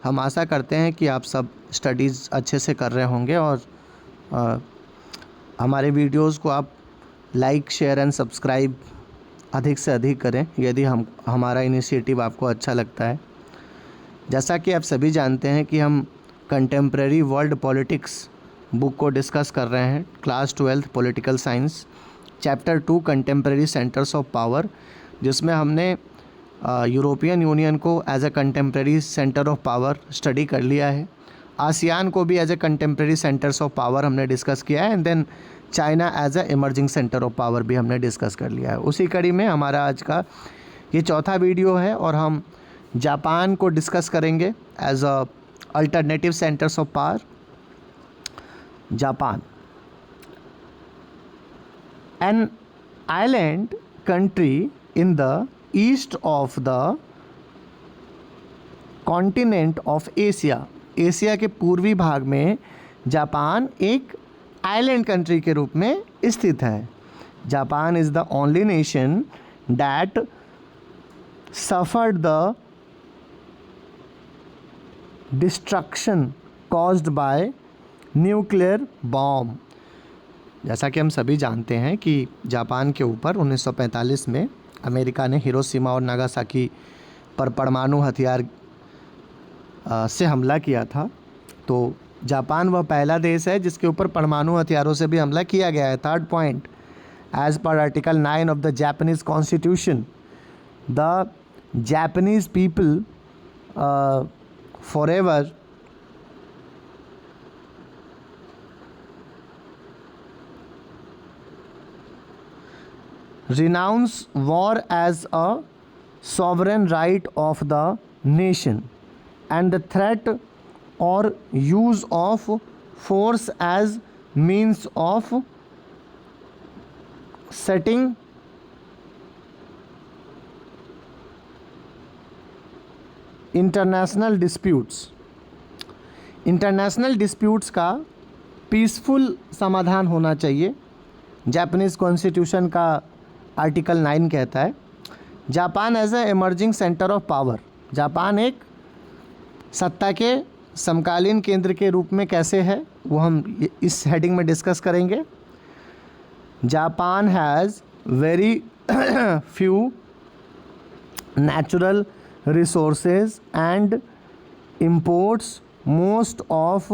हम आशा करते हैं कि आप सब स्टडीज़ अच्छे से कर रहे होंगे और हमारे वीडियोस को आप लाइक, शेयर एंड सब्सक्राइब अधिक से अधिक करें यदि हमारा इनिशिएटिव आपको अच्छा लगता है। जैसा कि आप सभी जानते हैं कि हम कंटेम्प्रेरी वर्ल्ड पॉलिटिक्स बुक को डिस्कस कर रहे हैं, class 12 political science, chapter 2 contemporary centres of power, जिसमें हमने यूरोपियन यूनियन को as a contemporary centre of power study कर लिया है। आसियान को भी as a contemporary centres of power हमने डिस्कस किया है and then China as a emerging centre of power भी हमने डिस्कस कर लिया है। उसी कड़ी में हमारा आज का ये चौथा वीडियो है और हम जापान को डिस्कस करेंगे as a alternative centres of power. Japan, an island country in the east of the continent of Asia. Asia के पूर्वी भाग में जापान एक आइलैंड कंट्री के रूप में स्थित है। Japan is the only nation that suffered the destruction caused by nuclear bomb. जैसा कि हम सभी जानते हैं कि जापान के ऊपर 1945 में अमेरिका ने हिरोशिमा और नागासाकी पर परमाणु हथियार से हमला किया था। तो जापान वह पहला देश है जिसके ऊपर परमाणु हथियारों से भी हमला किया गया है। Third point, as per article 9 of the Japanese constitution, the Japanese people forever renounce war as a sovereign right of the nation and the threat or use of force as means of setting international disputes। International disputes का peaceful समाधान होना चाहिए, Japanese constitution का article 9 कहता है। Japan as a emerging centre of power, Japan एक सत्ता के समकालीन केंद्र के रूप में कैसे है वो हम इस हेडिंग में डिस्कस करेंगे। Japan has very few natural resources and imports most of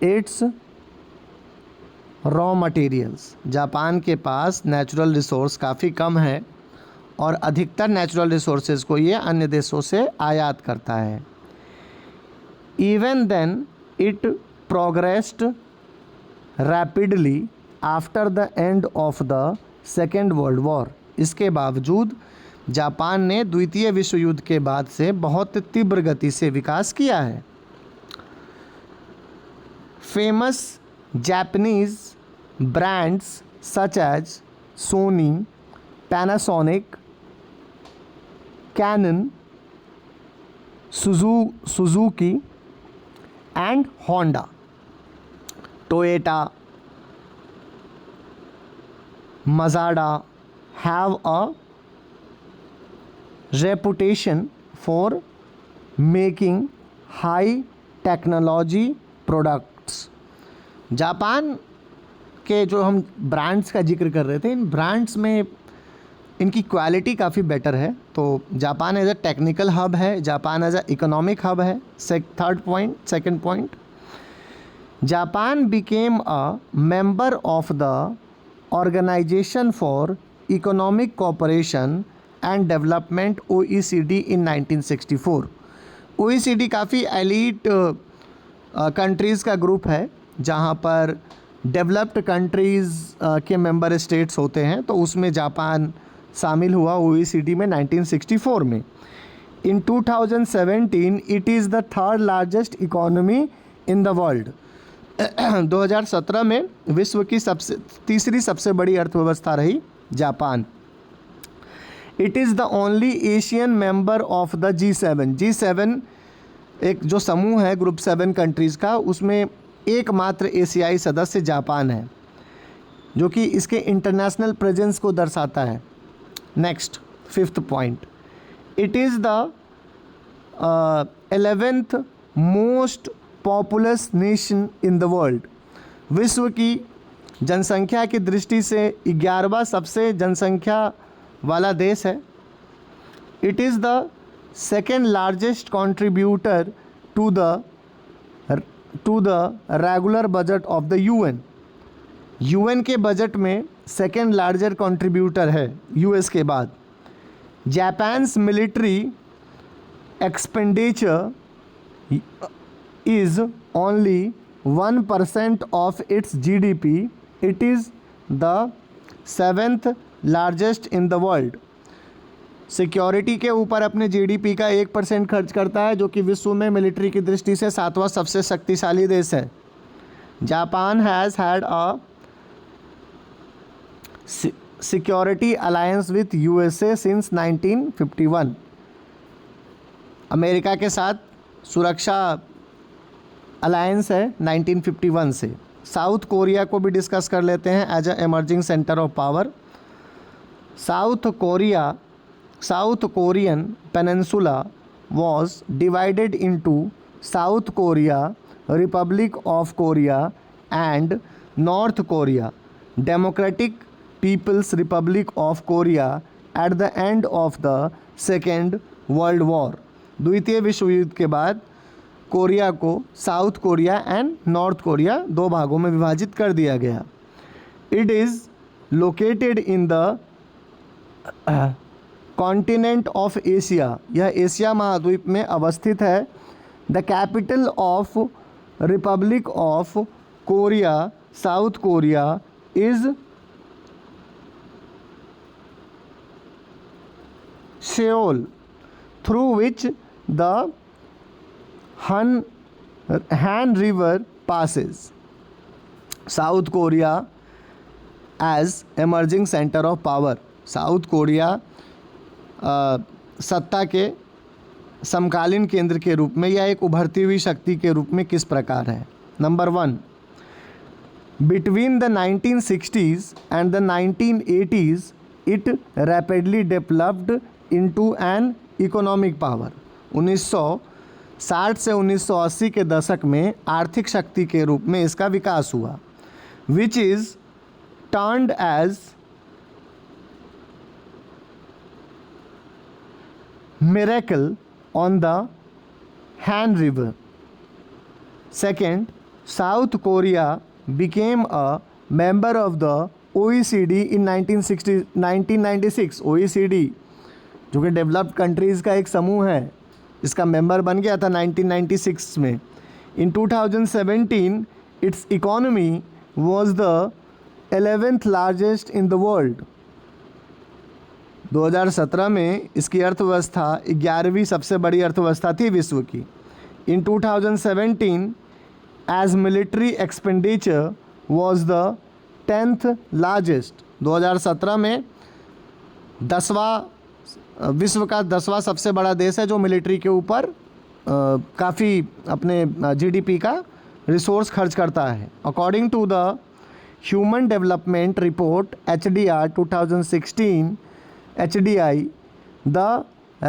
its raw materials. Japan के पास नेचुरल रिसोर्स काफ़ी कम है और अधिकतर नेचुरल रिसोर्सेज को ये अन्य देशों से आयात करता है। Even then it progressed rapidly after the end of the second world war. इसके बावजूद जापान ने द्वितीय विश्व युद्ध के बाद से बहुत तीव्र गति से विकास किया है। Famous Japanese brands such as Sony, Panasonic, Canon, Suzuki and Honda, Toyota, Mazda have a reputation for making high technology products। Japan के जो हम ब्रांड्स का जिक्र कर रहे थे, इन ब्रांड्स में इनकी क्वालिटी काफ़ी बेटर है। तो Japan as a technical hub है, Japan as a economic hub है। Second point, Japan became a member of the organisation for economic cooperation and development OECD in 1964। OECD काफ़ी एलीट कंट्रीज़ का group है जहाँ पर developed countries के member states होते हैं, तो उसमें जापान शामिल हुआ OECD में 1964 में। इन 2017 it is the third largest economy in the world. 2017 में विश्व की तीसरी सबसे बड़ी अर्थव्यवस्था रही Japan. It is the only Asian member of the G7। G7 एक जो समूह है ग्रुप 7 कंट्रीज़ का, उसमें एकमात्र एशियाई सदस्य जापान है, जो कि इसके इंटरनेशनल प्रेजेंस को दर्शाता है। Next, fifth point, it is the 11th most populous nation in the world. विश्व की जनसंख्या की दृष्टि से 11वां सबसे जनसंख्या वाला देश है। It is the second largest contributor to the regular budget of the UN. UN के बजट में सेकेंड लार्जर कंट्रीब्यूटर है यूएस के बाद। Japan's military expenditure is only 1% of its GDP. It is the 7th largest in the world. Security के ऊपर अपने GDP का 1% खर्च करता है, जो कि विश्व में मिलिट्री की दृष्टि से 7वां सबसे शक्तिशाली देश है। Japan has had a security alliance with USA since 1951। America के साथ सुरक्षा अलायंस है 1951 से। साउथ कोरिया को भी डिस्कस कर लेते हैं as a emerging centre of power. South Korean peninsula was divided into South Korea, Republic of Korea and North Korea, Democratic People's Republic of Korea at the end of the Second World War। द्वितीय विश्व युद्ध के बाद Korea को South Korea and North Korea दो भागों में विभाजित कर दिया गया। It is located in the continent of Asia. यह एशिया महाद्वीप में अवस्थित है। The capital of republic of Korea South Korea is Seoul, through which द Han River passes। South Korea as emerging centre of power. South Korea सत्ता के समकालीन केंद्र के रूप में या एक उभरती हुई शक्ति के रूप में किस प्रकार है। Number 1, between the 1960s and the 1980s it rapidly developed into an economic power. 1960 से 1980 के दशक में आर्थिक शक्ति के रूप में इसका विकास हुआ। Which is turned as miracle on the Han River। Second, South Korea became a member of the OECD in 1996। OECD जो कि डेवलप्ड कंट्रीज़ का एक समूह है, इसका मेंबर बन गया था 1996 में। इन 2017 it's economy was the 11th largest in the world. 2017 में इसकी अर्थव्यवस्था 11वीं सबसे बड़ी अर्थव्यवस्था थी विश्व की। In 2017 as military expenditure was the 10th largest. 2017 में विश्व का 10वां सबसे बड़ा देश है जो मिलिट्री के ऊपर काफ़ी अपने जीडीपी का रिसोर्स खर्च करता है। According to the human development report HDR 2016 HDI, the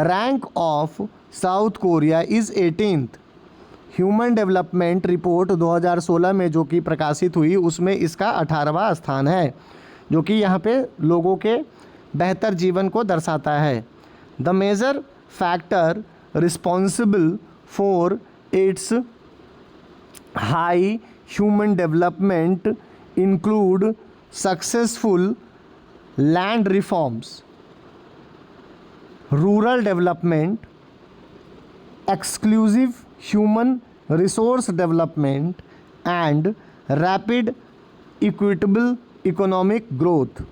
rank of South Korea is 18th। Human development report 2016 में जो कि प्रकाशित हुई उसमें इसका 18वां स्थान है, जो कि यहाँ पे लोगों के बेहतर जीवन को दर्शाता है। The major factor responsible for its high human development include successful land reforms, rural development, exclusive human resource development and rapid equitable economic growth.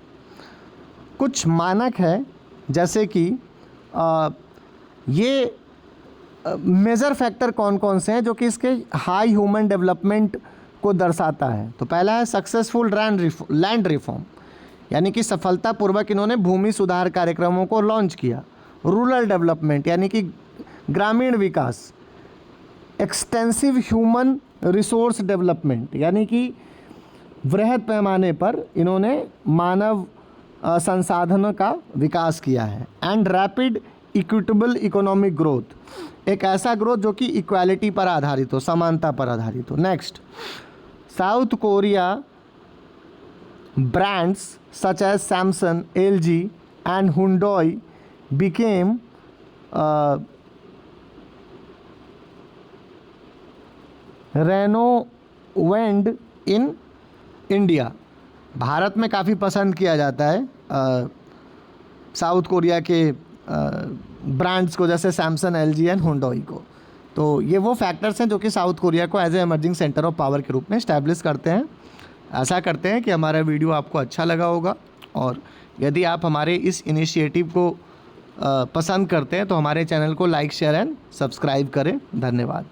कुछ मानक है जैसे कि ये मेजर फैक्टर कौन कौन से हैं जो कि इसके हाई ह्यूमन डेवलपमेंट को दर्शाता है। तो पहला है सक्सेसफुल लैंड रिफॉर्म, यानी कि सफलतापूर्वक इन्होंने भूमि सुधार कार्यक्रमों को लॉन्च किया। रूरल डेवलपमेंट यानी कि ग्रामीण विकास। एक्सटेंसिव ह्यूमन रिसोर्स डेवलपमेंट यानी कि वृहद पैमाने पर इन्होंने मानव संसाधनों का विकास किया है। And rapid equitable economic growth एक ऐसा ग्रोथ जो कि इक्वालिटी पर आधारित हो, समानता पर आधारित हो। Next, south Korea brands such as Samsung, LG and Hyundai became renowned in India। Bharat में काफ़ी पसंद किया जाता है साउथ कोरिया के ब्रांड्स को, जैसे सैमसंग, एलजी एंड हुंडई को। तो ये वो फैक्टर्स हैं जो कि साउथ कोरिया को as a emerging centre of power के रूप में इस्टेब्लिश करते हैं। आशा करते हैं कि हमारा वीडियो आपको अच्छा लगा होगा, और यदि आप हमारे इस इनिशिएटिव को पसंद करते हैं तो हमारे चैनल को लाइक, शेयर एंड सब्सक्राइब करें। धन्यवाद।